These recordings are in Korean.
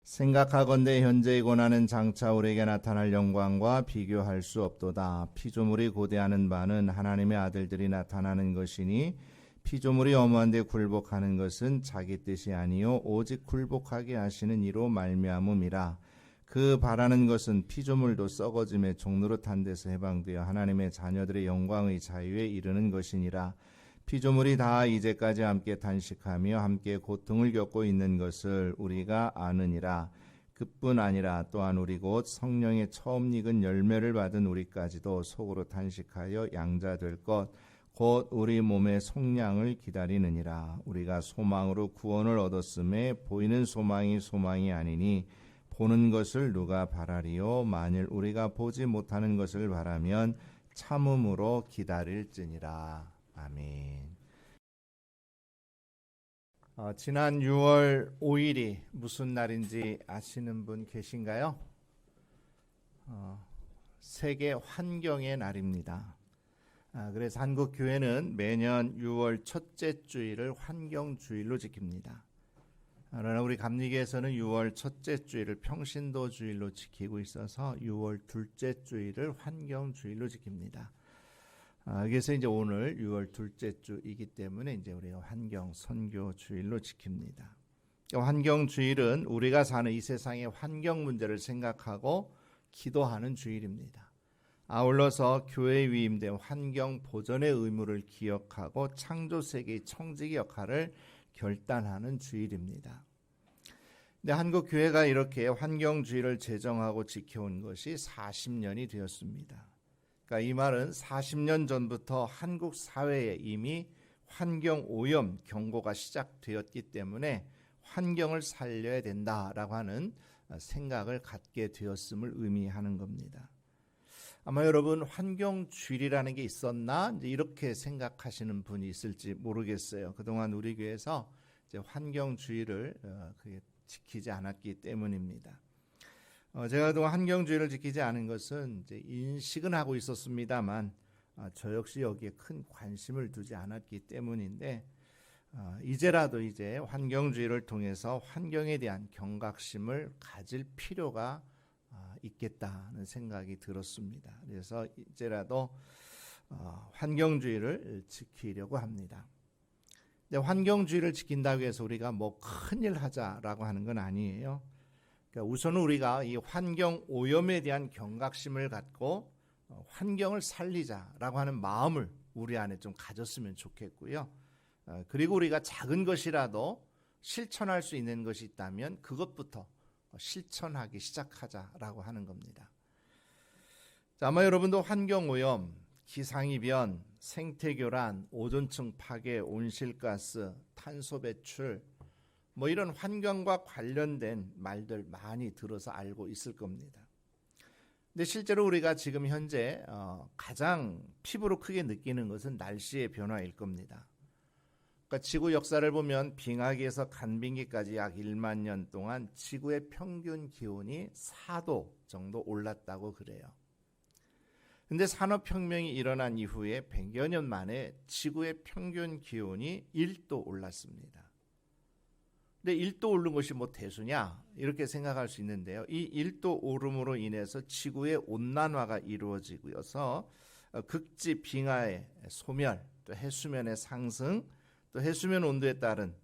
생각하건대 현재의 고난은 장차 우리에게 나타날 영광과 비교할 수 없도다. 피조물이 고대하는 바는 하나님의 아들들이 나타나는 것이니 피조물이 엄한 데 굴복하는 것은 자기 뜻이 아니요 오직 굴복하게 하시는 이로 말미암음이라. 그 바라는 것은 피조물도 썩어짐의 종노릇한 데서 해방되어 하나님의 자녀들의 영광의 자유에 이르는 것이니라. 피조물이 다 이제까지 함께 단식하며 함께 고통을 겪고 있는 것을 우리가 아느니라. 그뿐 아니라 또한 우리 곧 성령의 처음 익은 열매를 받은 우리까지도 속으로 단식하여 양자될 것 곧 우리 몸의 속량을 기다리느니라. 우리가 소망으로 구원을 얻었음에 보이는 소망이 아니니 보는 것을 누가 바라리요. 만일 우리가 보지 못하는 것을 바라면 참음으로 기다릴지니라. 아멘. 지난 6월 5일이 무슨 날인지 아시는 분 계신가요? 세계 환경의 날입니다. 그래서 한국 교회는 매년 6월 첫째 주일을 환경주일로 지킵니다. 그러나 우리 감리교에서는 6월 첫째 주일을 평신도 주일로 지키고 있어서 6월 둘째 주일을 환경주일로 지킵니다. 그래서 이제 오늘 6월 둘째 주이기 때문에 이제 우리가 환경 선교 주일로 지킵니다. 환경 주일은 우리가 사는 이 세상의 환경 문제를 생각하고 기도하는 주일입니다. 아울러서 교회에 위임된 환경 보존의 의무를 기억하고 창조 세계의 청지기 역할을 결단하는 주일입니다. 근데 한국 교회가 이렇게 환경 주일을 제정하고 지켜온 것이 40년이 되었습니다. 그러니까 이 말은 40년 전부터 한국 사회에 이미 환경 오염 경고가 시작되었기 때문에 환경을 살려야 된다라고 하는 생각을 갖게 되었음을 의미하는 겁니다. 아마 여러분 환경주일이라는 게 있었나 이제 이렇게 생각하시는 분이 있을지 모르겠어요. 그동안 우리 교회에서 이제 환경주일을 지키지 않았기 때문입니다. 제가 그동안 환경주의를 지키지 않은 것은 이제 인식은 하고 있었습니다만 저 역시 여기에 큰 관심을 두지 않았기 때문인데 이제라도 이제 환경주의를 통해서 환경에 대한 경각심을 가질 필요가 있겠다는 생각이 들었습니다. 그래서 이제라도 환경주의를 지키려고 합니다. 근데 환경주의를 지킨다고 해서 우리가 뭐 큰일 하자라고 하는 건 아니에요. 우선 우리가 이 환경 오염에 대한 경각심을 갖고 환경을 살리자라고 하는 마음을 우리 안에 좀 가졌으면 좋겠고요. 그리고 우리가 작은 것이라도 실천할 수 있는 것이 있다면 그것부터 실천하기 시작하자라고 하는 겁니다. 자, 아마 여러분도 환경 오염, 기상이변, 생태교란, 오존층 파괴, 온실가스, 탄소 배출 뭐 이런 환경과 관련된 말들 많이 들어서 알고 있을 겁니다. 근데 실제로 우리가 지금 현재 가장 피부로 크게 느끼는 것은 날씨의 변화일 겁니다. 그러니까 지구 역사를 보면 빙하기에서 간빙기까지 약 1만 년 동안 지구의 평균 기온이 4도 정도 올랐다고 그래요. 근데 산업혁명이 일어난 이후에 100여 년 만에 지구의 평균 기온이 1도 올랐습니다. 근데 1도 오른 것이 뭐 대수냐 이렇게 생각할 수 있는데요. 이 1도 오름으로 인해서 지구의 온난화가 이루어지고서 극지 빙하의 소멸, 또 해수면의 상승, 또 해수면 온도에 따른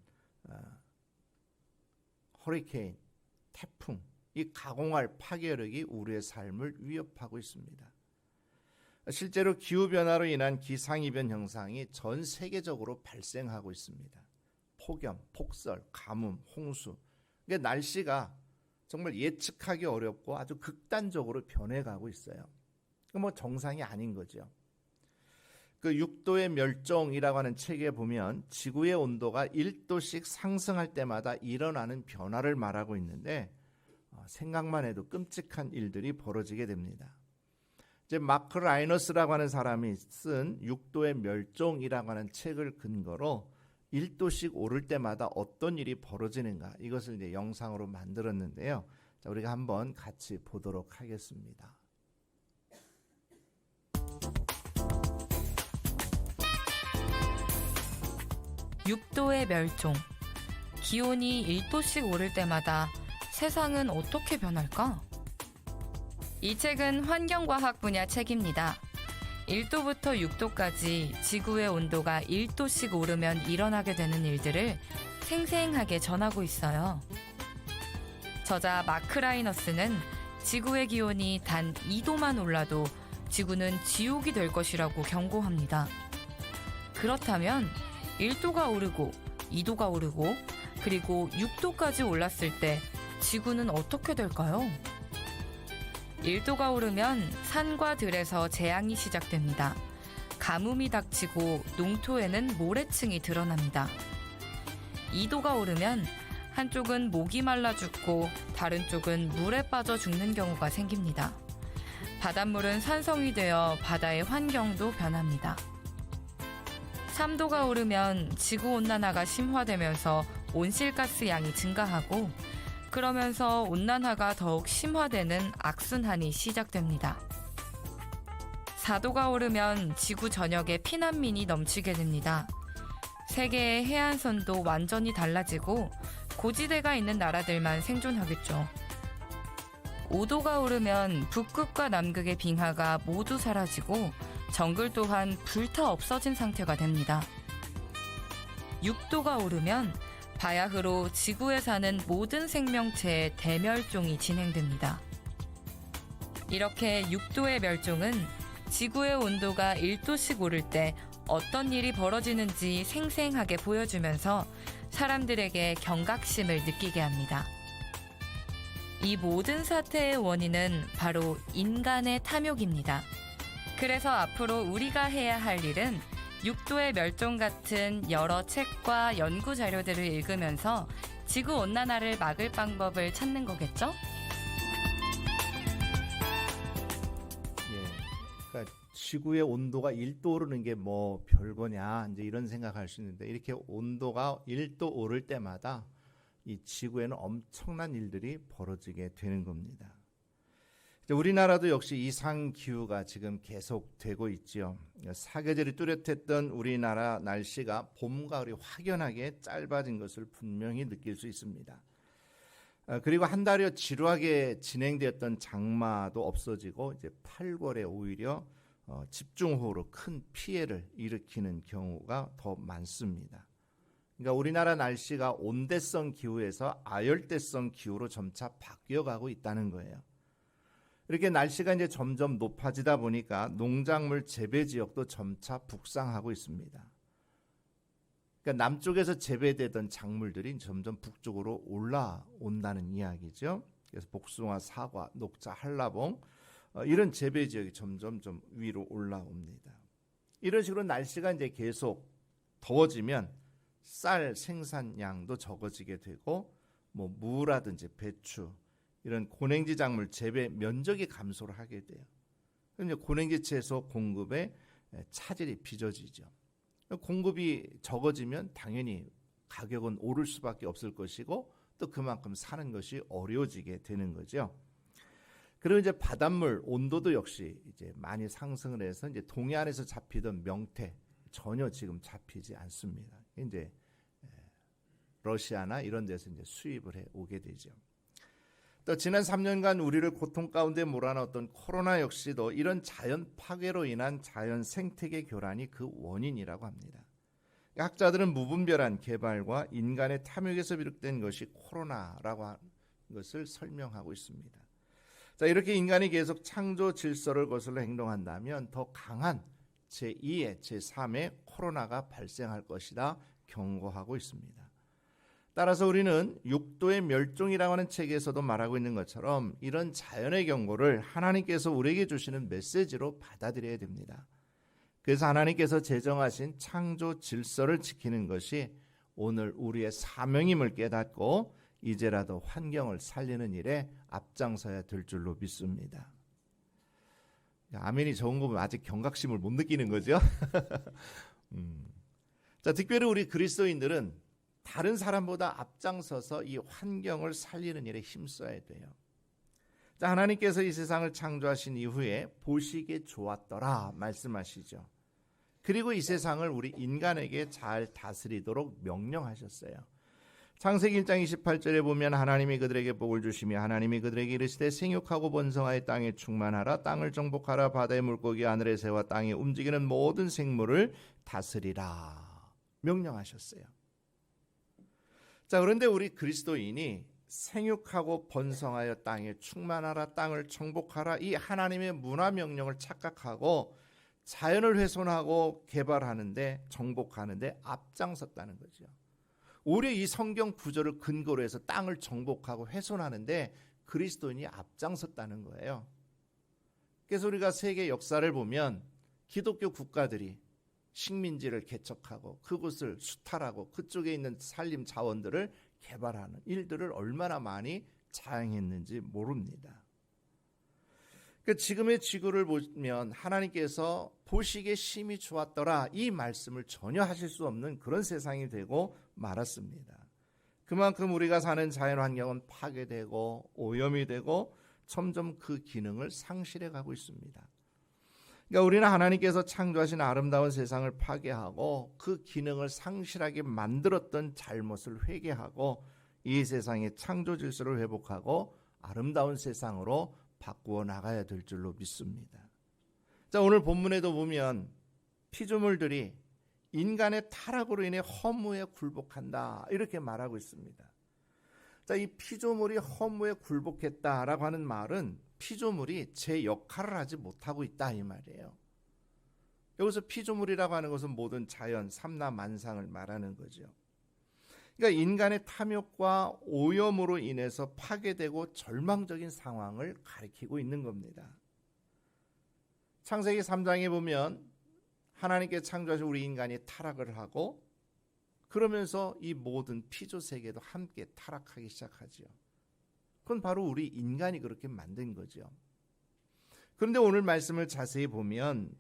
허리케인, 태풍, 이 가공할 파괴력이 우리의 삶을 위협하고 있습니다. 실제로 기후변화로 인한 기상이변 현상이 전 세계적으로 발생하고 있습니다. 폭염, 폭설, 가뭄, 홍수. 그러니까 날씨가 정말 예측하기 어렵고 아주 극단적으로 변해가고 있어요. 뭐 정상이 아닌 거죠. 그 6도의 멸종이라고 하는 책에 보면 지구의 온도가 1도씩 상승할 때마다 일어나는 변화를 말하고 있는데 생각만 해도 끔찍한 일들이 벌어지게 됩니다. 이제 마크 라이너스라고 하는 사람이 쓴 6도의 멸종이라고 하는 책을 근거로 1도씩 오를 때마다 어떤 일이 벌어지는가 이것을 이제 영상으로 만들었는데요. 자, 우리가 한번 같이 보도록 하겠습니다. 6도의 멸종. 기온이 1도씩 오를 때마다 세상은 어떻게 변할까? 이 책은 환경과학 분야 책입니다. 1도부터 6도까지 지구의 온도가 1도씩 오르면 일어나게 되는 일들을 생생하게 전하고 있어요. 저자 마크 라이너스는 지구의 기온이 단 2도만 올라도 지구는 지옥이 될 것이라고 경고합니다. 그렇다면 1도가 오르고 2도가 오르고 그리고 6도까지 올랐을 때 지구는 어떻게 될까요? 1도가 오르면 산과 들에서 재앙이 시작됩니다. 가뭄이 닥치고 농토에는 모래층이 드러납니다. 2도가 오르면 한쪽은 목이 말라 죽고 다른 쪽은 물에 빠져 죽는 경우가 생깁니다. 바닷물은 산성이 되어 바다의 환경도 변합니다. 3도가 오르면 지구온난화가 심화되면서 온실가스 양이 증가하고 그러면서 온난화가 더욱 심화되는 악순환이 시작됩니다. 4도가 오르면 지구 전역에 피난민이 넘치게 됩니다. 세계의 해안선도 완전히 달라지고 고지대가 있는 나라들만 생존하겠죠. 5도가 오르면 북극과 남극의 빙하가 모두 사라지고 정글 또한 불타 없어진 상태가 됩니다. 6도가 오르면 바야흐로 지구에 사는 모든 생명체의 대멸종이 진행됩니다. 이렇게 6도의 멸종은 지구의 온도가 1도씩 오를 때 어떤 일이 벌어지는지 생생하게 보여주면서 사람들에게 경각심을 느끼게 합니다. 이 모든 사태의 원인은 바로 인간의 탐욕입니다. 그래서 앞으로 우리가 해야 할 일은 6도의 멸종 같은 여러 책과 연구 자료들을 읽으면서 지구온난화를 막을 방법을 찾는 거겠죠? 그러니까 지구의 온도가 1도 오르는 게 뭐 별거냐 이제 이런 생각할 수 있는데 이렇게 온도가 1도 오를 때마다 이 지구에는 엄청난 일들이 벌어지게 되는 겁니다. 우리나라도 역시 이상 기후가 지금 계속되고 있지요. 사계절이 뚜렷했던 우리나라 날씨가 봄, 가을이 확연하게 짧아진 것을 분명히 느낄 수 있습니다. 그리고 한 달여 지루하게 진행되었던 장마도 없어지고 이제 8월에 오히려 집중호우로 큰 피해를 일으키는 경우가 더 많습니다. 그러니까 우리나라 날씨가 온대성 기후에서 아열대성 기후로 점차 바뀌어가고 있다는 거예요. 이렇게 날씨가 이제 점점 높아지다 보니까 농작물 재배 지역도 점차 북상하고 있습니다. 그러니까 남쪽에서 재배되던 작물들이 점점 북쪽으로 올라온다는 이야기죠. 그래서 복숭아, 사과, 녹차, 한라봉 이런 재배 지역이 점점 좀 위로 올라옵니다. 이런 식으로 날씨가 이제 계속 더워지면 쌀 생산량도 적어지게 되고 뭐 무라든지 배추 이런 고냉지 작물 재배 면적이 감소를 하게 돼요. 그럼 이제 고냉지 채소 공급에 차질이 빚어지죠. 공급이 적어지면 당연히 가격은 오를 수밖에 없을 것이고 또 그만큼 사는 것이 어려워지게 되는 거죠. 그리고 이제 바닷물 온도도 역시 이제 많이 상승을 해서 이제 동해안에서 잡히던 명태 전혀 지금 잡히지 않습니다. 이제 러시아나 이런 데서 이제 수입을 해 오게 되죠. 또 지난 3년간 우리를 고통 가운데 몰아넣었던 코로나 역시도 이런 자연 파괴로 인한 자연 생태계 교란이 그 원인이라고 합니다. 학자들은 무분별한 개발과 인간의 탐욕에서 비롯된 것이 코로나라고 하는 것을 설명하고 있습니다. 자, 이렇게 인간이 계속 창조 질서를 거슬러 행동한다면 더 강한 제2의 제3의 코로나가 발생할 것이다 경고하고 있습니다. 따라서 우리는 6도의 멸종이라고 하는 책에서도 말하고 있는 것처럼 이런 자연의 경고를 하나님께서 우리에게 주시는 메시지로 받아들여야 됩니다. 그래서 하나님께서 제정하신 창조 질서를 지키는 것이 오늘 우리의 사명임을 깨닫고 이제라도 환경을 살리는 일에 앞장서야 될 줄로 믿습니다. 아멘이 적은 거 보면 아직 경각심을 못 느끼는 거죠. 자, 특별히 우리 그리스도인들은 다른 사람보다 앞장서서 이 환경을 살리는 일에 힘써야 돼요. 자, 하나님께서 이 세상을 창조하신 이후에 보시기에 좋았더라 말씀하시죠. 그리고 이 세상을 우리 인간에게 잘 다스리도록 명령하셨어요. 창세기 1장 28절에 보면 하나님이 그들에게 복을 주시며 하나님이 그들에게 이르시되 생육하고 번성하여 땅에 충만하라 땅을 정복하라 바다의 물고기 하늘의 새와 땅에 움직이는 모든 생물을 다스리라 명령하셨어요. 자, 그런데 우리 그리스도인이 생육하고 번성하여 땅에 충만하라 땅을 정복하라 이 하나님의 문화 명령을 착각하고 자연을 훼손하고 개발하는데 정복하는데 앞장섰다는 거죠. 오히려 이 성경 구절을 근거로 해서 땅을 정복하고 훼손하는데 그리스도인이 앞장섰다는 거예요. 그래서 우리가 세계 역사를 보면 기독교 국가들이 식민지를 개척하고 그곳을 수탈하고 그쪽에 있는 산림 자원들을 개발하는 일들을 얼마나 많이 자행했는지 모릅니다. 지금의 지구를 보면 하나님께서 보시기에 심히 좋았더라 이 말씀을 전혀 하실 수 없는 그런 세상이 되고 말았습니다. 그만큼 우리가 사는 자연환경은 파괴되고 오염이 되고 점점 그 기능을 상실해 가고 있습니다. 그러니까 우리는 하나님께서 창조하신 아름다운 세상을 파괴하고 그 기능을 상실하게 만들었던 잘못을 회개하고 이 세상의 창조 질서를 회복하고 아름다운 세상으로 바꾸어 나가야 될 줄로 믿습니다. 자, 오늘 본문에도 보면 피조물들이 인간의 타락으로 인해 허무에 굴복한다 이렇게 말하고 있습니다. 자, 이 피조물이 허무에 굴복했다라고 하는 말은 피조물이 제 역할을 하지 못하고 있다 이 말이에요. 여기서 피조물이라고 하는 것은 모든 자연, 삼라만상을 말하는 거죠. 그러니까 인간의 탐욕과 오염으로 인해서 파괴되고 절망적인 상황을 가리키고 있는 겁니다. 창세기 3장에 보면 하나님께 창조하신 우리 인간이 타락을 하고 그러면서 이 모든 피조 세계도 함께 타락하기 시작하죠. 그건 바로 우리 인간이 그렇게 만든 거죠. 그런데 오늘 말씀을 자세히 보면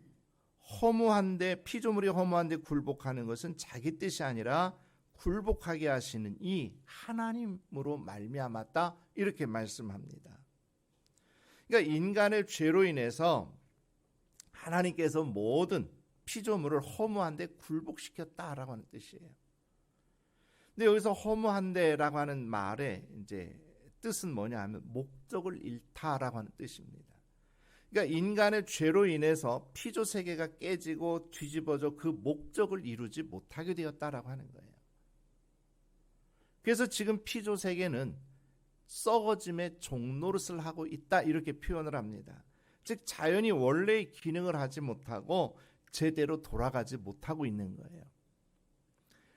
허무한데 피조물이 허무한데 굴복하는 것은 자기 뜻이 아니라 굴복하게 하시는 이 하나님으로 말미암았다 이렇게 말씀합니다. 그러니까 인간의 죄로 인해서 하나님께서 모든 피조물을 허무한데 굴복시켰다라고 하는 뜻이에요. 근데 여기서 허무한데라고 하는 말의 이제 뜻은 뭐냐 하면 목적을 잃다라고 하는 뜻입니다. 그러니까 인간의 죄로 인해서 피조 세계가 깨지고 뒤집어져 그 목적을 이루지 못하게 되었다라고 하는 거예요. 그래서 지금 피조 세계는 썩어짐의 종노릇을 하고 있다 이렇게 표현을 합니다. 즉 자연이 원래의 기능을 하지 못하고 제대로 돌아가지 못하고 있는 거예요.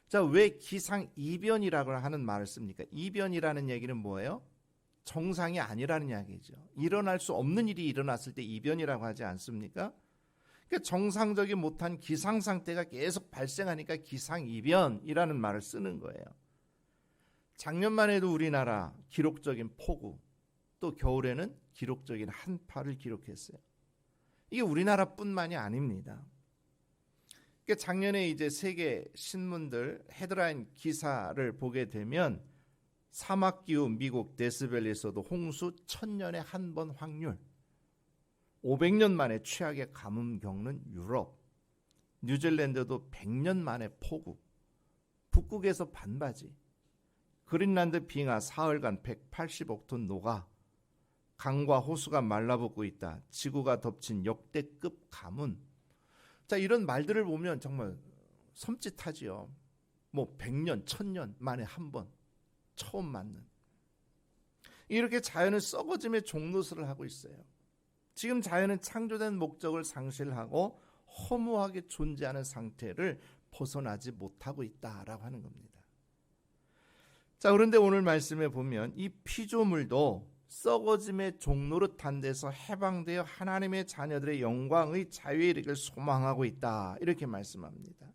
자, 왜 기상이변이라고 하는 말을 씁니까? 이변이라는 얘기는 뭐예요? 정상이 아니라는 이야기죠. 일어날 수 없는 일이 일어났을 때 이변이라고 하지 않습니까? 그러니까 정상적이 못한 기상 상태가 계속 발생하니까 기상이변이라는 말을 쓰는 거예요. 작년만 해도 우리나라 기록적인 폭우, 또 겨울에는 기록적인 한파를 기록했어요. 이게 우리나라뿐만이 아닙니다. 그러니까 작년에 이제 세계 신문들 헤드라인 기사를 보게 되면 사막기후 미국 데스밸리에서도 홍수 1000년에 한 번 확률, 500년 만에 최악의 가뭄 겪는 유럽, 뉴질랜드도 100년 만에 폭우, 북극에서 반바지, 그린란드 빙하 사흘간 180억 톤 녹아, 강과 호수가 말라붙고 있다, 지구가 덮친 역대급 가뭄. 자, 이런 말들을 보면 정말 섬찟하지요. 뭐 100년, 1000년 만에 한 번 처음 맞는. 이렇게 자연은 썩어짐의 종노릇을 하고 있어요. 지금 자연은 창조된 목적을 상실하고 허무하게 존재하는 상태를 벗어나지 못하고 있다라고 하는 겁니다. 자, 그런데 오늘 말씀에 보면 이 피조물도 썩어짐의 종노릇한 데서 해방되어 하나님의 자녀들의 영광의 자유에 이르기를 소망하고 있다 이렇게 말씀합니다.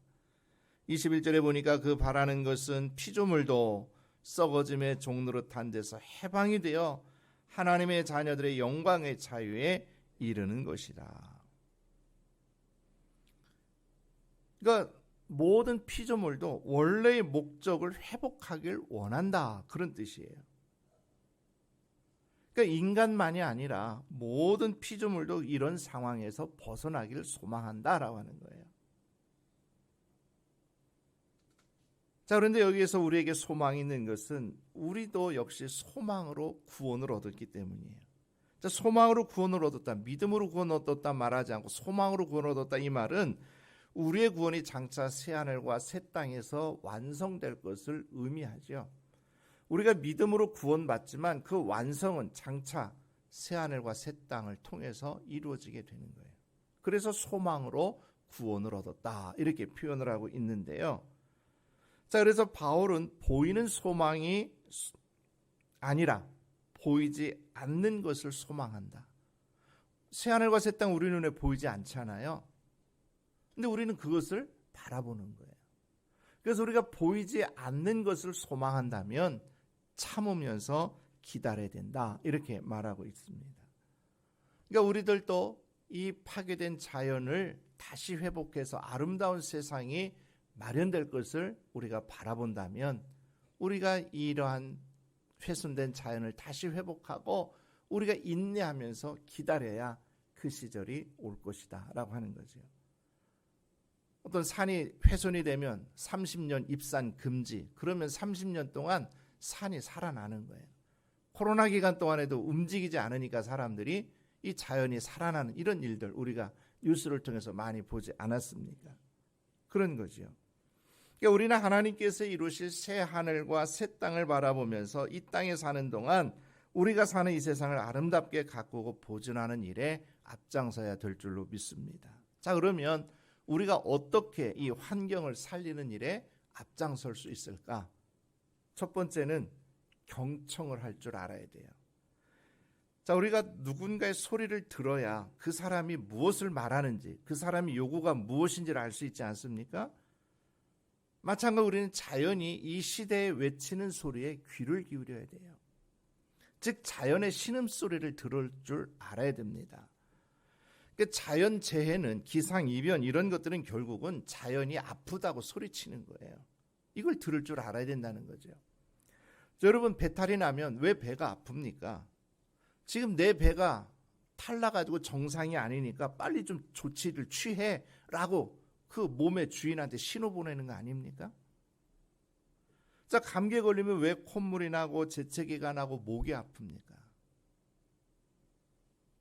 21절에 보니까 그 바라는 것은 피조물도 썩어짐의 종노릇한 데서 해방이 되어 하나님의 자녀들의 영광의 자유에 이르는 것이라. 그러니까 모든 피조물도 원래의 목적을 회복하길 원한다 그런 뜻이에요. 그러니까 인간만이 아니라 모든 피조물도 이런 상황에서 벗어나기를 소망한다라고 하는 거예요. 자, 그런데 여기에서 우리에게 소망이 있는 것은 우리도 역시 소망으로 구원을 얻었기 때문이에요. 자, 소망으로 구원을 얻었다, 믿음으로 구원을 얻었다 말하지 않고 소망으로 구원을 얻었다, 이 말은 우리의 구원이 장차 새하늘과 새 땅에서 완성될 것을 의미하죠. 우리가 믿음으로 구원받지만 그 완성은 장차 새하늘과 새 땅을 통해서 이루어지게 되는 거예요. 그래서 소망으로 구원을 얻었다, 이렇게 표현을 하고 있는데요. 자, 그래서 바울은 보이는 소망이 아니라 보이지 않는 것을 소망한다. 새하늘과 새 땅 우리 눈에 보이지 않잖아요. 근데 우리는 그것을 바라보는 거예요. 그래서 우리가 보이지 않는 것을 소망한다면 참으면서 기다려야 된다, 이렇게 말하고 있습니다. 그러니까 우리들도 이 파괴된 자연을 다시 회복해서 아름다운 세상이 마련될 것을 우리가 바라본다면 우리가 이러한 훼손된 자연을 다시 회복하고 우리가 인내하면서 기다려야 그 시절이 올 것이다 라고 하는 거죠. 어떤 산이 훼손이 되면 30년 입산 금지, 그러면 30년 동안 산이 살아나는 거예요. 코로나 기간 동안에도 움직이지 않으니까 사람들이 이 자연이 살아나는 이런 일들 우리가 뉴스를 통해서 많이 보지 않았습니까? 그런 거죠. 그러니까 우리는 하나님께서 이루실 새 하늘과 새 땅을 바라보면서 이 땅에 사는 동안 우리가 사는 이 세상을 아름답게 가꾸고 보존하는 일에 앞장서야 될 줄로 믿습니다. 자, 그러면 우리가 어떻게 이 환경을 살리는 일에 앞장설 수 있을까? 첫 번째는 경청을 할 줄 알아야 돼요. 자, 우리가 누군가의 소리를 들어야 그 사람이 무엇을 말하는지, 그 사람의 요구가 무엇인지를 알 수 있지 않습니까? 마찬가지로 우리는 자연이 이 시대에 외치는 소리에 귀를 기울여야 돼요. 즉 자연의 신음소리를 들을 줄 알아야 됩니다. 그러니까 자연 재해는 기상이변 이런 것들은 결국은 자연이 아프다고 소리치는 거예요. 이걸 들을 줄 알아야 된다는 거죠. 여러분, 배탈이 나면 왜 배가 아픕니까? 지금 내 배가 탈나가지고 정상이 아니니까 빨리 좀 조치를 취해라고 그 몸의 주인한테 신호 보내는 거 아닙니까? 자, 감기에 걸리면 왜 콧물이 나고 재채기가 나고 목이 아픕니까?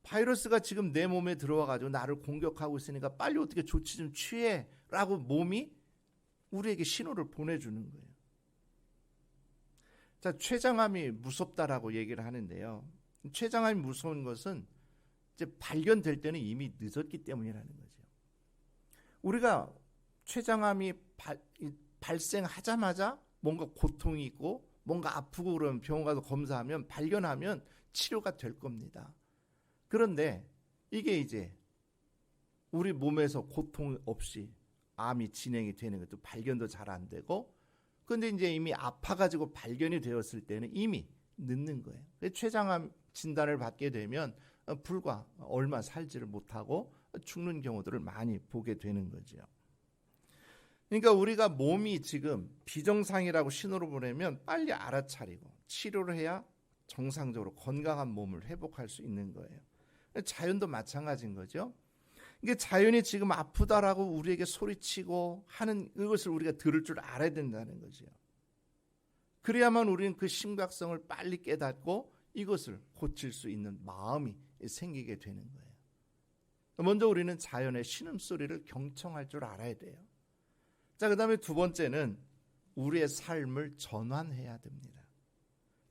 바이러스가 지금 내 몸에 들어와가지고 나를 공격하고 있으니까 빨리 어떻게 조치 좀 취해라고 몸이 우리에게 신호를 보내주는 거예요. 자, 췌장암이 무섭다라고 얘기를 하는데요. 췌장암이 무서운 것은 이제 발견될 때는 이미 늦었기 때문이라는 거죠. 우리가 췌장암이 발생하자마자 뭔가 고통이 있고 뭔가 아프고 그러면 병원 가서 검사하면 발견하면 치료가 될 겁니다. 그런데 이게 이제 우리 몸에서 고통 없이 암이 진행이 되는 것도 발견도 잘 안 되고, 근데 이제 이미 아파가지고 발견이 되었을 때는 이미 늦는 거예요. 췌장암 진단을 받게 되면 불과 얼마 살지를 못하고 죽는 경우들을 많이 보게 되는 거죠. 그러니까 우리가 몸이 지금 비정상이라고 신호를 보내면 빨리 알아차리고 치료를 해야 정상적으로 건강한 몸을 회복할 수 있는 거예요. 자연도 마찬가지인 거죠. 이게 자연이 지금 아프다라고 우리에게 소리치고 하는 이것을 우리가 들을 줄 알아야 된다는 거죠. 그래야만 우리는 그 심각성을 빨리 깨닫고 이것을 고칠 수 있는 마음이 생기게 되는 거예요. 먼저 우리는 자연의 신음소리를 경청할 줄 알아야 돼요. 자, 그 다음에 두 번째는 우리의 삶을 전환해야 됩니다.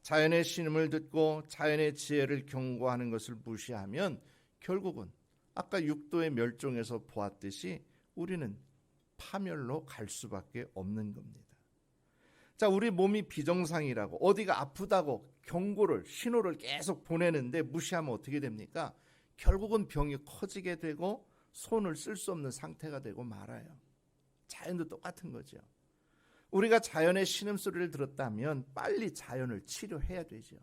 자연의 신음을 듣고 자연의 지혜를 경고하는 것을 무시하면 결국은 아까 육도의 멸종에서 보았듯이 우리는 파멸로 갈 수밖에 없는 겁니다. 자, 우리 몸이 비정상이라고 어디가 아프다고 경고를 신호를 계속 보내는데 무시하면 어떻게 됩니까? 결국은 병이 커지게 되고 손을 쓸 수 없는 상태가 되고 말아요. 자연도 똑같은 거죠. 우리가 자연의 신음소리를 들었다면 빨리 자연을 치료해야 되죠.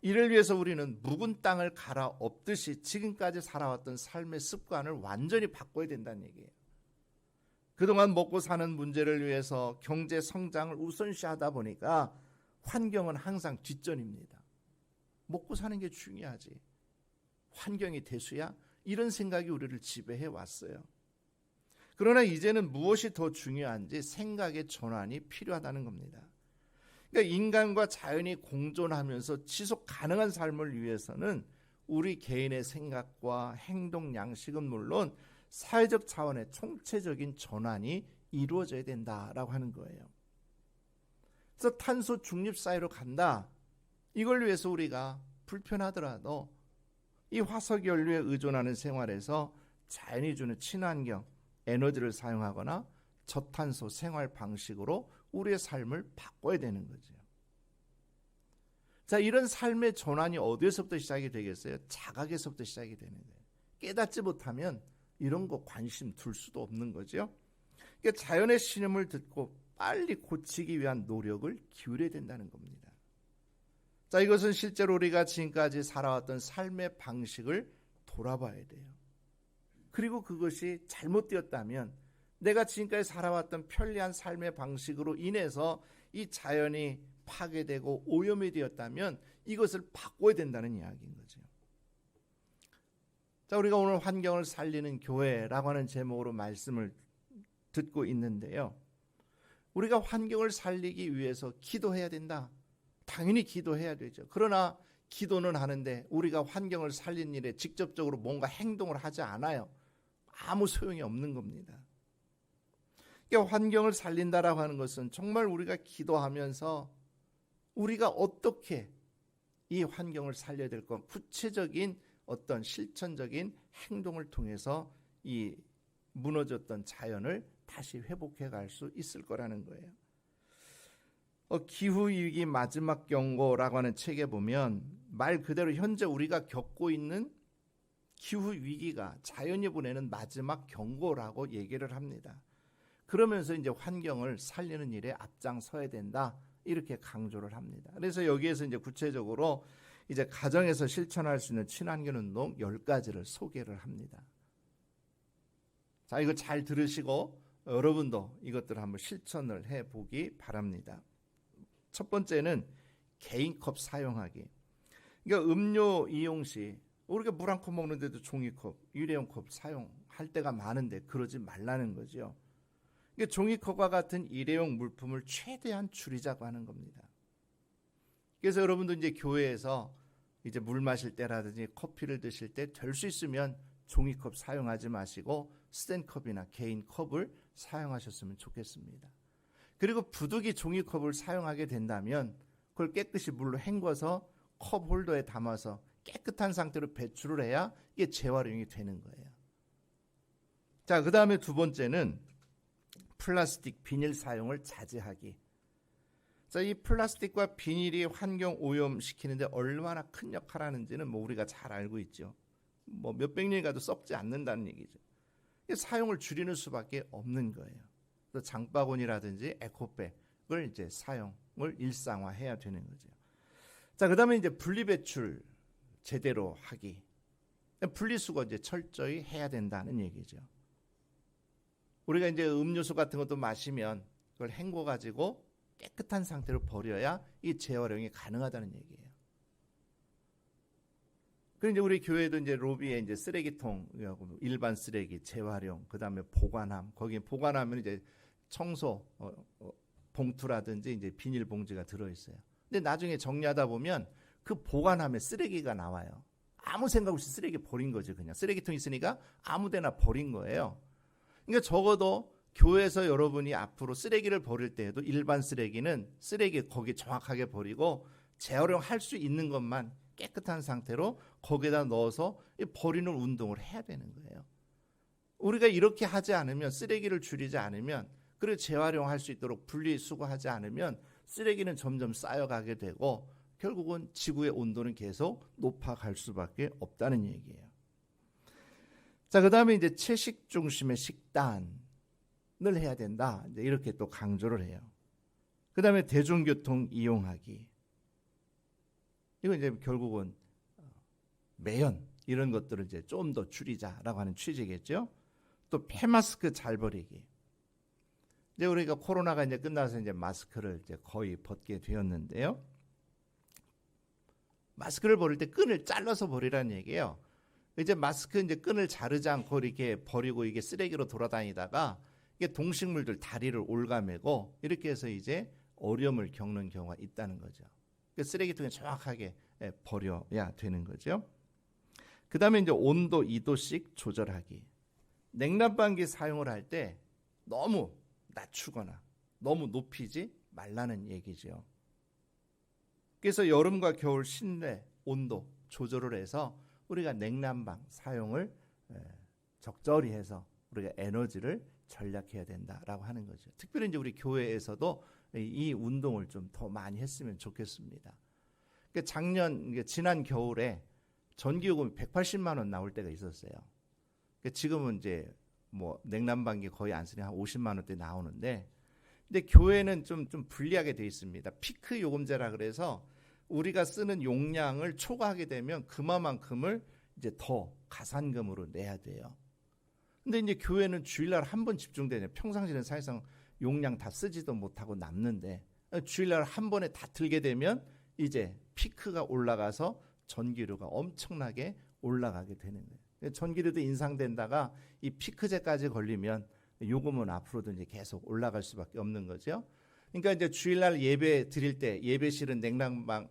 이를 위해서 우리는 묵은 땅을 갈아엎듯이 지금까지 살아왔던 삶의 습관을 완전히 바꿔야 된다는 얘기예요. 그동안 먹고 사는 문제를 위해서 경제 성장을 우선시하다 보니까 환경은 항상 뒷전입니다. 먹고 사는 게 중요하지. 환경이 대수야? 이런 생각이 우리를 지배해 왔어요. 그러나 이제는 무엇이 더 중요한지 생각의 전환이 필요하다는 겁니다. 그러니까 인간과 자연이 공존하면서 지속 가능한 삶을 위해서는 우리 개인의 생각과 행동 양식은 물론 사회적 차원의 총체적인 전환이 이루어져야 된다라고 하는 거예요. 그래서 탄소 중립 사회로 간다. 이걸 위해서 우리가 불편하더라도 이 화석 연료에 의존하는 생활에서 자연이 주는 친환경 에너지를 사용하거나 저탄소 생활 방식으로 우리의 삶을 바꿔야 되는 거죠. 자, 이런 삶의 전환이 어디에서부터 시작이 되겠어요? 자각에서부터 시작이 되는 거예요. 깨닫지 못하면 이런 거 관심 둘 수도 없는 거죠. 그러니까 자연의 신음을 듣고 빨리 고치기 위한 노력을 기울여야 된다는 겁니다. 자, 이것은 실제로 우리가 지금까지 살아왔던 삶의 방식을 돌아봐야 돼요. 그리고 그것이 잘못되었다면 내가 지금까지 살아왔던 편리한 삶의 방식으로 인해서 이 자연이 파괴되고 오염이 되었다면 이것을 바꿔야 된다는 이야기인 거죠. 자, 우리가 오늘 환경을 살리는 교회라고 하는 제목으로 말씀을 듣고 있는데요. 우리가 환경을 살리기 위해서 기도해야 된다. 당연히 기도해야 되죠. 그러나 기도는 하는데 우리가 환경을 살리는 일에 직접적으로 뭔가 행동을 하지 않아요. 아무 소용이 없는 겁니다. 그러니까 환경을 살린다라고 하는 것은 정말 우리가 기도하면서 우리가 어떻게 이 환경을 살려야 될 것, 구체적인 어떤 실천적인 행동을 통해서 이 무너졌던 자연을 다시 회복해 갈 수 있을 거라는 거예요. 기후위기 마지막 경고라고 하는 책에 보면 말 그대로 현재 우리가 겪고 있는 기후위기가 자연이 보내는 마지막 경고라고 얘기를 합니다. 그러면서 이제 환경을 살리는 일에 앞장서야 된다. 이렇게 강조를 합니다. 그래서 여기에서 이제 구체적으로 이제 가정에서 실천할 수 있는 친환경 운동 10가지를 소개를 합니다. 자, 이거 잘 들으시고 여러분도 이것들을 한번 실천을 해 보기 바랍니다. 첫 번째는 개인컵 사용하기. 그러니까 음료 이용 시 우리가 물 한 컵 먹는데도 종이컵, 일회용 컵 사용할 때가 많은데 그러지 말라는 거죠. 그러니까 종이컵과 같은 일회용 물품을 최대한 줄이자고 하는 겁니다. 그래서 여러분도 이제 교회에서 이제 물 마실 때라든지 커피를 드실 때 될 수 있으면 종이컵 사용하지 마시고 스탠컵이나 개인 컵을 사용하셨으면 좋겠습니다. 그리고 부득이 종이컵을 사용하게 된다면 그걸 깨끗이 물로 헹궈서 컵 홀더에 담아서 깨끗한 상태로 배출을 해야 이게 재활용이 되는 거예요. 자, 그 다음에 두 번째는 플라스틱, 비닐 사용을 자제하기. 자, 이 플라스틱과 비닐이 환경 오염시키는데 얼마나 큰 역할을 하는지는 뭐 우리가 잘 알고 있죠. 뭐 몇백 년이 가도 썩지 않는다는 얘기죠. 사용을 줄이는 수밖에 없는 거예요. 또 장바구니라든지 에코백을 이제 사용을 일상화해야 되는 거죠. 자, 그다음에 이제 분리배출 제대로 하기. 분리수거 이제 철저히 해야 된다는 얘기죠. 우리가 이제 음료수 같은 것도 마시면 그걸 헹궈 가지고 깨끗한 상태로 버려야 이 재활용이 가능하다는 얘기예요. 그리고 이제 우리 교회도 이제 로비에 이제 쓰레기통, 일반 쓰레기, 재활용, 그 다음에 보관함, 거기에 보관하면 이제 청소 봉투라든지 이제 비닐 봉지가 들어있어요. 근데 나중에 정리하다 보면 그 보관함에 쓰레기가 나와요. 아무 생각 없이 쓰레기 버린 거죠. 그냥 쓰레기통 있으니까 아무데나 버린 거예요. 그러니까 적어도 교회에서 여러분이 앞으로 쓰레기를 버릴 때에도 일반 쓰레기는 쓰레기 거기 정확하게 버리고 재활용할 수 있는 것만 깨끗한 상태로 거기에다 넣어서 버리는 운동을 해야 되는 거예요. 우리가 이렇게 하지 않으면, 쓰레기를 줄이지 않으면, 그리고 재활용할 수 있도록 분리수거하지 않으면 쓰레기는 점점 쌓여가게 되고 결국은 지구의 온도는 계속 높아갈 수밖에 없다는 얘기예요. 자, 그 다음에 이제 채식 중심의 식단을 해야 된다. 이제 이렇게 또 강조를 해요. 그 다음에 대중교통 이용하기. 이거 이제 결국은 매연 이런 것들을 이제 좀 더 줄이자라고 하는 취지겠죠. 또 폐마스크 잘 버리기. 이제 우리가 코로나가 이제 끝나서 이제 마스크를 이제 거의 벗게 되었는데요. 마스크를 버릴 때 끈을 잘라서 버리라는 얘기예요. 이제 마스크 이제 끈을 자르지 않고 이렇게 버리고 이게 쓰레기로 돌아다니다가 이게 동식물들 다리를 올가매고 이렇게 해서 이제 어려움을 겪는 경우가 있다는 거죠. 쓰레기통에 정확하게 버려야 되는 거죠. 그 다음에 이제 온도 2도씩 조절하기. 냉난방기 사용을 할 때 너무 낮추거나 너무 높이지 말라는 얘기죠. 그래서 여름과 겨울 실내 온도 조절을 해서 우리가 냉난방 사용을 적절히 해서 우리가 에너지를 절약해야 된다라고 하는 거죠. 특별히 이제 우리 교회에서도 이 운동을 좀 더 많이 했으면 좋겠습니다. 그러니까 지난 겨울에 전기요금이 180만 원 나올 때가 있었어요. 그러니까 지금은 이제 뭐 냉난방기 거의 안 쓰니 한 50만 원대 나오는데, 근데 교회는 좀 불리하게 돼 있습니다. 피크 요금제라 그래서 우리가 쓰는 용량을 초과하게 되면 그만큼을 이제 더 가산금으로 내야 돼요. 근데 이제 교회는 주일날 한 번 집중되냐, 평상시에는 사실상 용량 다 쓰지도 못하고 남는데 주일날 한 번에 다 틀게 되면 이제 피크가 올라가서 전기료가 엄청나게 올라가게 되는 거예요. 전기료도 인상된다가 이 피크제까지 걸리면 요금은 앞으로도 이제 계속 올라갈 수밖에 없는 거죠. 그러니까 이제 주일날 예배 드릴 때 예배실은 냉난방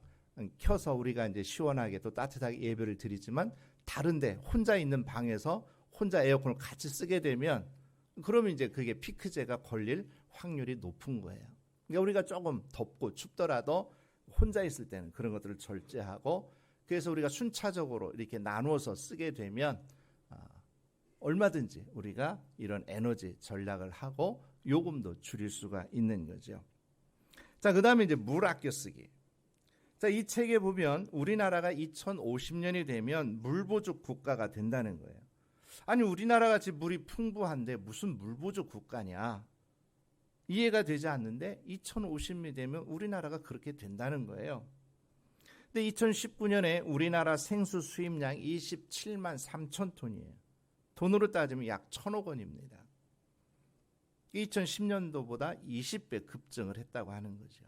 켜서 우리가 이제 시원하게 또 따뜻하게 예배를 드리지만, 다른데 혼자 있는 방에서 혼자 에어컨을 같이 쓰게 되면 그러면 이제 그게 피크제가 걸릴 확률이 높은 거예요. 그러니까 우리가 조금 덥고 춥더라도 혼자 있을 때는 그런 것들을 절제하고, 그래서 우리가 순차적으로 이렇게 나누어서 쓰게 되면 얼마든지 우리가 이런 에너지 전략을 하고 요금도 줄일 수가 있는 거죠. 자, 그 다음에 이제 물 아껴 쓰기. 자, 이 책에 보면 우리나라가 2050년이 되면 물 부족 국가가 된다는 거예요. 아니, 우리나라가 지금 물이 풍부한데 무슨 물 부족 국가냐? 이해가 되지 않는데 2050년이 되면 우리나라가 그렇게 된다는 거예요. 근데 2019년에 우리나라 생수 수입량 27만 3천 톤이에요. 돈으로 따지면 약 1,000억 원입니다. 2010년도보다 20배 급증을 했다고 하는 거죠.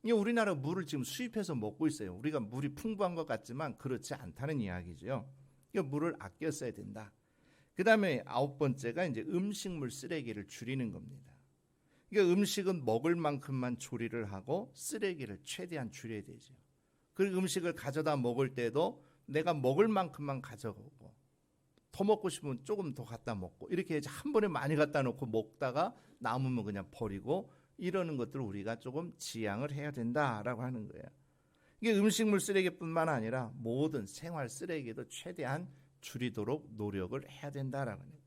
이게 우리나라 물을 지금 수입해서 먹고 있어요. 우리가 물이 풍부한 것 같지만 그렇지 않다는 이야기죠. 그러니까 물을 아껴 써야 된다. 그 다음에 9번째가 이제 음식물 쓰레기를 줄이는 겁니다. 그러니까 음식은 먹을 만큼만 조리를 하고 쓰레기를 최대한 줄여야 되죠. 그리고 음식을 가져다 먹을 때도 내가 먹을 만큼만 가져오고, 더 먹고 싶으면 조금 더 갖다 먹고, 이렇게 해서 한 번에 많이 갖다 놓고 먹다가 남으면 그냥 버리고, 이러는 것들을 우리가 조금 지양을 해야 된다라고 하는 거예요. 이게 음식물 쓰레기뿐만 아니라 모든 생활 쓰레기도 최대한 줄이도록 노력을 해야 된다라고 합니다.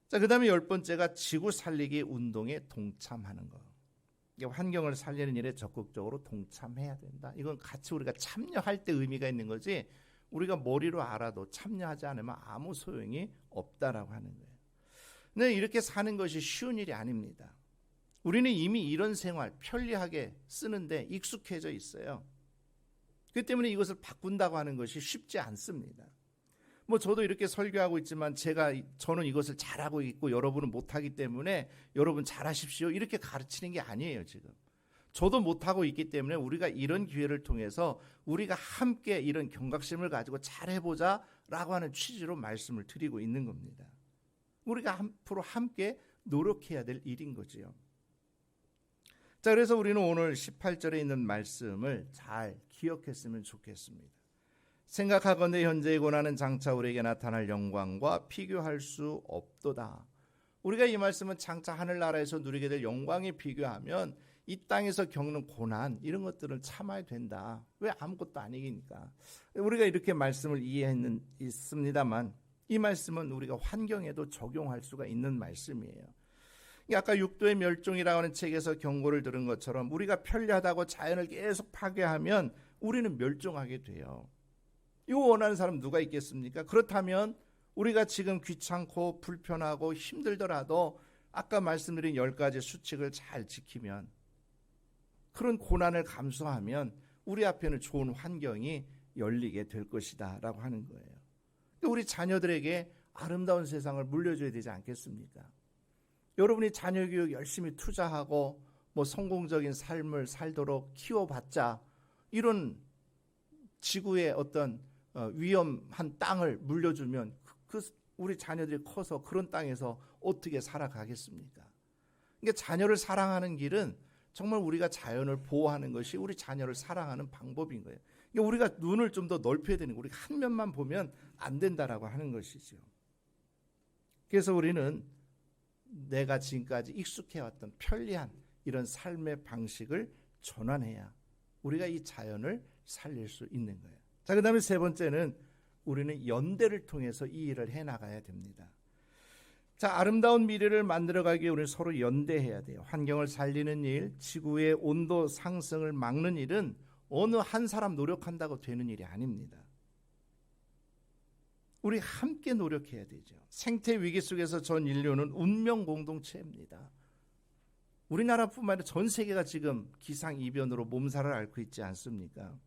자, 그 다음에 10번째가 지구 살리기 운동에 동참하는 거. 환경을 살리는 일에 적극적으로 동참해야 된다. 이건 같이 우리가 참여할 때 의미가 있는 거지, 우리가 머리로 알아도 참여하지 않으면 아무 소용이 없다라고 하는 거예요. 근데 이렇게 사는 것이 쉬운 일이 아닙니다. 우리는 이미 이런 생활 편리하게 쓰는데 익숙해져 있어요. 그렇기 때문에 이것을 바꾼다고 하는 것이 쉽지 않습니다. 뭐 저도 이렇게 설교하고 있지만 저는 이것을 잘하고 있고 여러분은 못하기 때문에 여러분 잘하십시오 이렇게 가르치는 게 아니에요. 지금 저도 못하고 있기 때문에 우리가 이런 기회를 통해서 우리가 함께 이런 경각심을 가지고 잘해보자 라고 하는 취지로 말씀을 드리고 있는 겁니다. 우리가 앞으로 함께 노력해야 될 일인 거지요. 자, 그래서 우리는 오늘 18절에 있는 말씀을 잘 기억했으면 좋겠습니다. 생각하건대 현재의 고난은 장차 우리에게 나타날 영광과 비교할 수 없도다. 우리가 이 말씀은 장차 하늘나라에서 누리게 될 영광에 비교하면 이 땅에서 겪는 고난 이런 것들을 참아야 된다. 왜 아무것도 아니니까. 우리가 이렇게 말씀을 이해했습니다만 이 말씀은 우리가 환경에도 적용할 수가 있는 말씀이에요. 아까 6도의 멸종이라고 하는 책에서 경고를 들은 것처럼 우리가 편리하다고 자연을 계속 파괴하면 우리는 멸종하게 돼요. 이거 원하는 사람 누가 있겠습니까? 그렇다면 우리가 지금 귀찮고 불편하고 힘들더라도 아까 말씀드린 10가지 수칙을 잘 지키면, 그런 고난을 감수하면 우리 앞에는 좋은 환경이 열리게 될 것이다 라고 하는 거예요. 우리 자녀들에게 아름다운 세상을 물려줘야 되지 않겠습니까? 여러분이 자녀 교육 열심히 투자하고 성공적인 삶을 살도록 키워봤자 이런 지구의 어떤 위험한 땅을 물려주면 우리 자녀들이 커서 그런 땅에서 어떻게 살아가겠습니까? 그러니까 자녀를 사랑하는 길은 정말 우리가 자연을 보호하는 것이 우리 자녀를 사랑하는 방법인 거예요. 그러니까 우리가 눈을 좀 더 넓혀야 되는 거예요. 우리가 한 면만 보면 안 된다라고 하는 것이죠. 그래서 우리는 내가 지금까지 익숙해왔던 편리한 이런 삶의 방식을 전환해야 우리가 이 자연을 살릴 수 있는 거예요. 자, 그 다음에 세 번째는 우리는 연대를 통해서 이 일을 해나가야 됩니다. 자, 아름다운 미래를 만들어가기 위해 우리는 서로 연대해야 돼요. 환경을 살리는 일, 지구의 온도 상승을 막는 일은 어느 한 사람 노력한다고 되는 일이 아닙니다. 우리 함께 노력해야 되죠. 생태 위기 속에서 전 인류는 운명 공동체입니다. 우리나라뿐만 아니라 전 세계가 지금 기상이변으로 몸살을 앓고 있지 않습니까?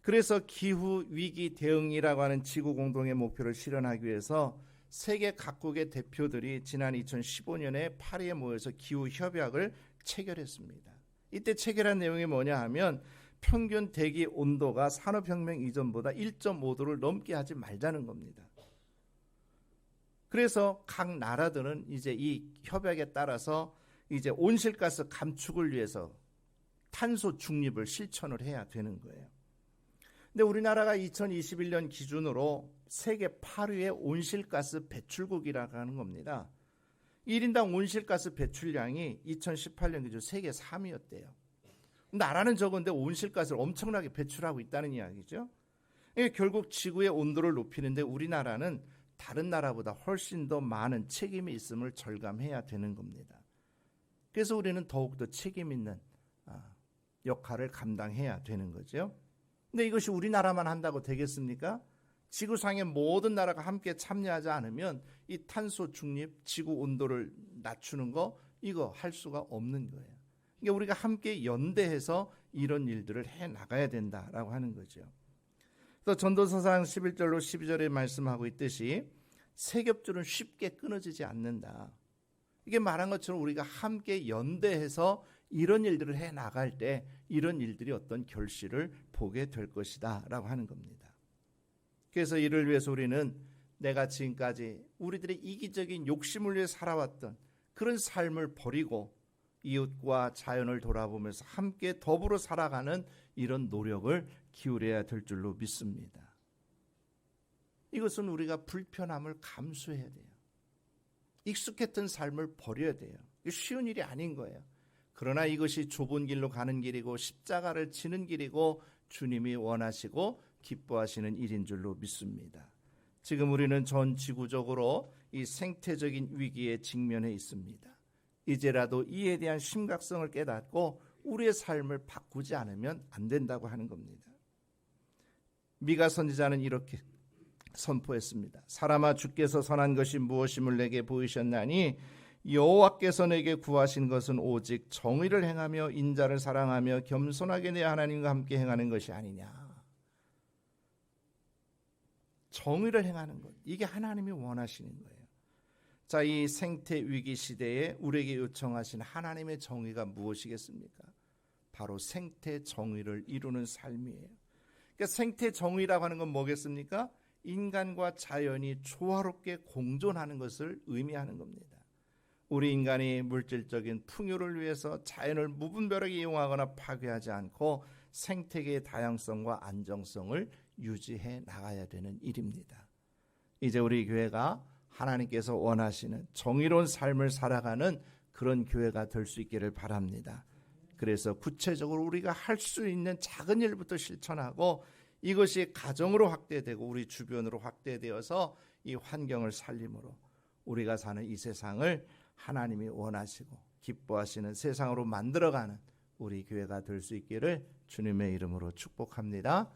그래서 기후 위기 대응이라고 하는 지구 공동의 목표를 실현하기 위해서 세계 각국의 대표들이 지난 2015년에 파리에 모여서 기후 협약을 체결했습니다. 이때 체결한 내용이 뭐냐 하면 평균 대기 온도가 산업혁명 이전보다 1.5도를 넘게 하지 말자는 겁니다. 그래서 각 나라들은 이제 이 협약에 따라서 이제 온실가스 감축을 위해서 탄소 중립을 실천을 해야 되는 거예요. 근데 우리나라가 2021년 기준으로 세계 8위의 온실가스 배출국이라고 하는 겁니다. 1인당 온실가스 배출량이 2018년 기준 세계 3위였대요. 나라는 적은데 온실가스를 엄청나게 배출하고 있다는 이야기죠. 결국 지구의 온도를 높이는데 우리나라는 다른 나라보다 훨씬 더 많은 책임이 있음을 절감해야 되는 겁니다. 그래서 우리는 더욱더 책임 있는 역할을 감당해야 되는 거죠. 근데 이것이 우리나라만 한다고 되겠습니까? 지구상의 모든 나라가 함께 참여하지 않으면 이 탄소 중립, 지구 온도를 낮추는 거 이거 할 수가 없는 거예요. 그러니까 우리가 함께 연대해서 이런 일들을 해나가야 된다라고 하는 거죠. 또 전도서상 11절로 12절에 말씀하고 있듯이 세겹줄은 쉽게 끊어지지 않는다. 이게 말한 것처럼 우리가 함께 연대해서 이런 일들을 해나갈 때 이런 일들이 어떤 결실을 보게 될 것이다 라고 하는 겁니다. 그래서 이를 위해서 우리는 내가 지금까지 우리들의 이기적인 욕심을 위해 살아왔던 그런 삶을 버리고 이웃과 자연을 돌아보면서 함께 더불어 살아가는 이런 노력을 기울여야 될 줄로 믿습니다. 이것은 우리가 불편함을 감수해야 돼요. 익숙했던 삶을 버려야 돼요. 이게 쉬운 일이 아닌 거예요. 그러나 이것이 좁은 길로 가는 길이고 십자가를 지는 길이고 주님이 원하시고 기뻐하시는 일인 줄로 믿습니다. 지금 우리는 전 지구적으로 이 생태적인 위기에 직면해 있습니다. 이제라도 이에 대한 심각성을 깨닫고 우리의 삶을 바꾸지 않으면 안 된다고 하는 겁니다. 미가 선지자는 이렇게 선포했습니다. 사람아, 주께서 선한 것이 무엇임을 내게 보이셨나니 여호와께서 내게 구하신 것은 오직 정의를 행하며 인자를 사랑하며 겸손하게 내 하나님과 함께 행하는 것이 아니냐. 정의를 행하는 것, 이게 하나님이 원하시는 거예요. 자, 이 생태 위기 시대에 우리에게 요청하신 하나님의 정의가 무엇이겠습니까? 바로 생태 정의를 이루는 삶이에요. 그러니까 생태 정의라고 하는 건 뭐겠습니까? 인간과 자연이 조화롭게 공존하는 것을 의미하는 겁니다. 우리 인간이 물질적인 풍요를 위해서 자연을 무분별하게 이용하거나 파괴하지 않고 생태계의 다양성과 안정성을 유지해 나가야 되는 일입니다. 이제 우리 교회가 하나님께서 원하시는 정의로운 삶을 살아가는 그런 교회가 될 수 있기를 바랍니다. 그래서 구체적으로 우리가 할 수 있는 작은 일부터 실천하고 이것이 가정으로 확대되고 우리 주변으로 확대되어서 이 환경을 살림으로 우리가 사는 이 세상을 하나님이 원하시고 기뻐하시는 세상으로 만들어가는 우리 교회가 될 수 있기를 주님의 이름으로 축복합니다.